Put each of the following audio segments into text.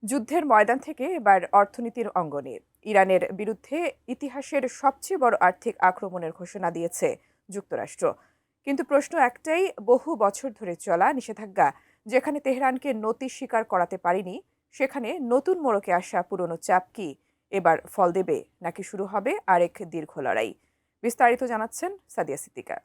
যুদ্ধের ময়দান থেকে এবার অর্থনীতির অঙ্গনে ইরানের বিরুদ্ধে ইতিহাসের সবচেয়ে বড় আর্থিক আক্রমণের ঘোষণা দিয়েছে যুক্তরাষ্ট্র। কিন্তু প্রশ্ন একটাই, বহু বছর ধরে চলা নিষেধাজ্ঞা যেখানে তেহরানকে নতি স্বীকার করাতে পারেনি, সেখানে নতুন মোড়কে আসা পুরনো চাপ কি এবার ফল দেবে, নাকি শুরু হবে আরেক দীর্ঘ লড়াই? বিস্তারিত জানাচ্ছেন সাদিয়া সিদ্দিকা।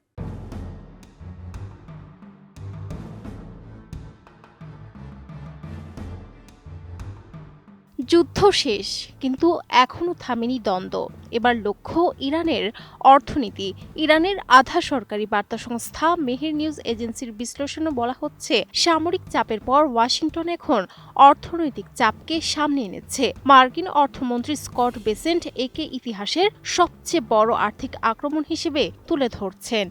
যুদ্ধ শেষ, কিন্তু এখনো থামেনি দ্বন্দ্ব। এবার লক্ষ্য ইরানের অর্থনীতি। ইরানের আধা সরকারি বার্তা সংস্থা মেহের নিউজ এজেন্সির বিশ্লেষণে বলা হচ্ছে, সামরিক চাপের পর ওয়াশিংটন এখন অর্থনৈতিক চাপকে সামনে এনেছে। মার্কিন অর্থমন্ত্রী স্কট বেসেন্ট একে ইতিহাসের সবচেয়ে বড় আর্থিক আক্রমণ হিসেবে তুলে ধরছেন।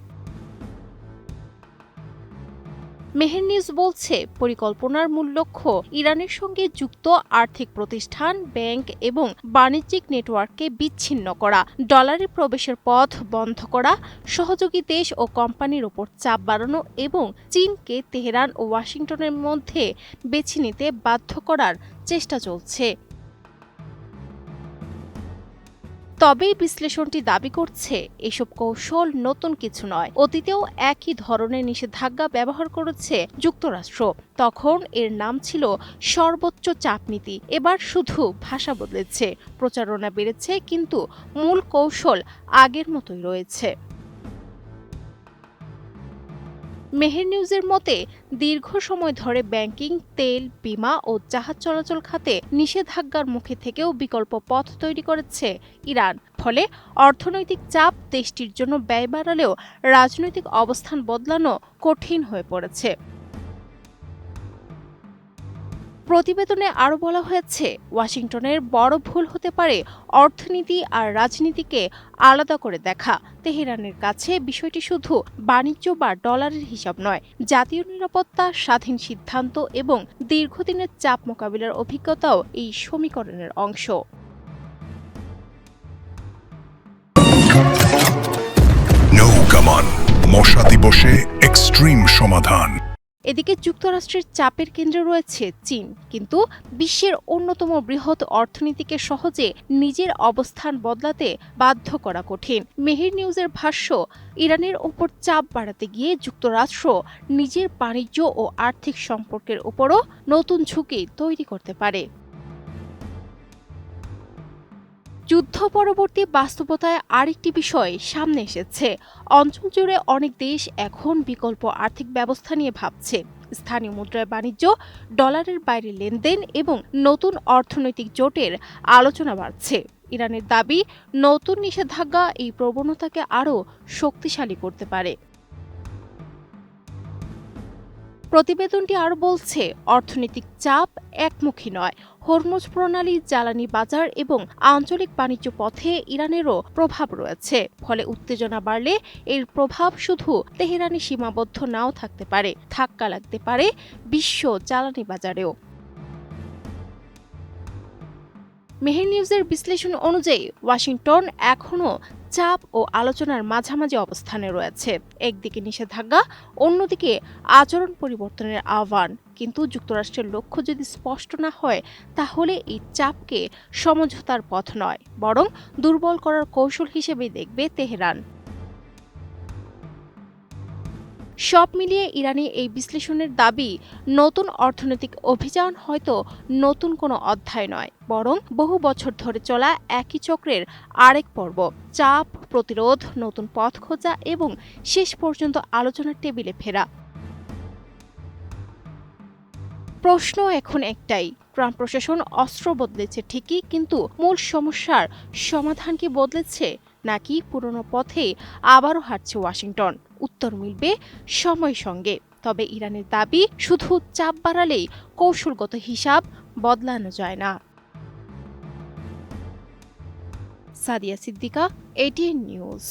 মেহের নিউজ বলছে, পরিকল্পনার মূল লক্ষ্য ইরানের সঙ্গে যুক্ত আর্থিক প্রতিষ্ঠান, ব্যাংক এবং বাণিজ্যিক নেটওয়ার্ককে বিচ্ছিন্ন করা, ডলারে প্রবেশের পথ বন্ধ করা, সহযোগী দেশ ও কোম্পানির ওপর চাপ বাড়ানো এবং চীনকে তেহরান ও ওয়াশিংটনের মধ্যে বেছে নিতে বাধ্য করার চেষ্টা চলছে। তবে বিশ্লেষণটি দাবি করছে, এসব কৌশল নতুন কিছু নয়। অতীতেও একই ধরনের নিষেধাজ্ঞা ব্যবহার করেছে যুক্তরাষ্ট্র। তখন এর নাম ছিল সর্বোচ্চ চাপ নীতি। এবার শুধু ভাষা বদলেছে, প্রচারণা বেড়েছে, কিন্তু মূল কৌশল আগের মতোই রয়েছে। মেহের নিউজের মতে, দীর্ঘ সময় ধরে ব্যাংকিং, তেল, বীমা ও জাহাজ চলাচল খাতে নিষেধাজ্ঞার মুখে থেকেও বিকল্প পথ তৈরি করেছে ইরান। ফলে অর্থনৈতিক চাপ দেশটির জন্য ব্যয় বাড়ালেও রাজনৈতিক অবস্থান বদলানো কঠিন হয়ে পড়েছে। প্রতিবেদনে আরও বলা হয়েছে, ওয়াশিংটনের বড় ভুল হতে পারে অর্থনীতি আর রাজনীতিকে আলাদা করে দেখা। তেহরানের কাছে বিষয়টি শুধু বাণিজ্য বা ডলারের হিসাব নয়, জাতীয় নিরাপত্তা, স্বাধীন সিদ্ধান্ত এবং দীর্ঘদিনের চাপ মোকাবিলার অভিজ্ঞতাও এই সমীকরণের অংশ। মশা দিবসে এক্সট্রিম সমাধান। এদিকে যুক্তরাষ্ট্রের চাপের কেন্দ্রে রয়েছে চীন, কিন্তু বিশ্বের অন্যতম বৃহৎ অর্থনীতিকে সহজে নিজের অবস্থান বদলাতে বাধ্য করা কঠিন। মেহের নিউজের ভাষ্য, ইরানের ওপর চাপ বাড়াতে গিয়ে যুক্তরাষ্ট্র নিজের বাণিজ্য ও আর্থিক সম্পর্কের উপরও নতুন ঝুঁকি তৈরি করতে পারে। যুদ্ধ পরবর্তী বাস্তবতায় আরেকটি বিষয় সামনে এসেছে। অঞ্চল জুড়ে অনেক দেশ এখন বিকল্প আর্থিক ব্যবস্থা নিয়ে ভাবছে। স্থানীয় মুদ্রায় বাণিজ্য, ডলারের বাইরে লেনদেন এবং নতুন অর্থনৈতিক জোটের আলোচনা বাড়ছে। ইরানের দাবি, নতুন নিষেধাজ্ঞা এই প্রবণতাকে আরও শক্তিশালী করতে পারে। প্রতিবেদনটি আরও বলছে, অর্থনৈতিক চাপ একমুখী নয়। হরমুজ প্রণালী, জ্বালানি বাজার এবং আঞ্চলিক বাণিজ্য পথে ইরানেরও প্রভাব রয়েছে। ফলে উত্তেজনা বাড়লে এর প্রভাব শুধু তেহরানে সীমাবদ্ধ নাও থাকতে পারে, ধাক্কা লাগতে পারে বিশ্ব জ্বালানি বাজারেও। মেহের নিউজের বিশ্লেষণ অনুযায়ী, ওয়াশিংটন এখনও চাপ ও আলোচনার মাঝামাঝি অবস্থানে রয়েছে। একদিকে নিষেধাজ্ঞা, অন্যদিকে আচরণ পরিবর্তনের আহ্বান। কিন্তু যুক্তরাষ্ট্রের লক্ষ্য যদি স্পষ্ট না হয়, তাহলে এই চাপকে সমঝোতার পথ নয়, বরং দুর্বল করার কৌশল হিসেবেই দেখবে তেহরান। সব মিলিয়ে ইরানি এই বিশ্লেষণের দাবি, নতুন অর্থনৈতিক অভিযান হয়তো নতুন কোনো অধ্যায় নয়, বরং বহু বছর ধরে চলা একই চক্রের আরেক পর্ব। চাপ, প্রতিরোধ, নতুন পথ খোঁজা এবং শেষ পর্যন্ত আলোচনার টেবিলে ফেরা। প্রশ্ন এখন একটাই, ট্রাম্প প্রশাসন অস্ত্র বদলেছে ঠিকই, কিন্তু মূল সমস্যার সমাধান কি বদলেছে, নাকি পুরনো পথে আবারও হাঁটছে ওয়াশিংটন? উত্তর মিলবে সময়ের সঙ্গে। তবে ইরানের দাবি, শুধু চাপ বাড়ালেই কৌশলগত হিসাব বদলানো যায় না। Sadia Siddika, ATN news.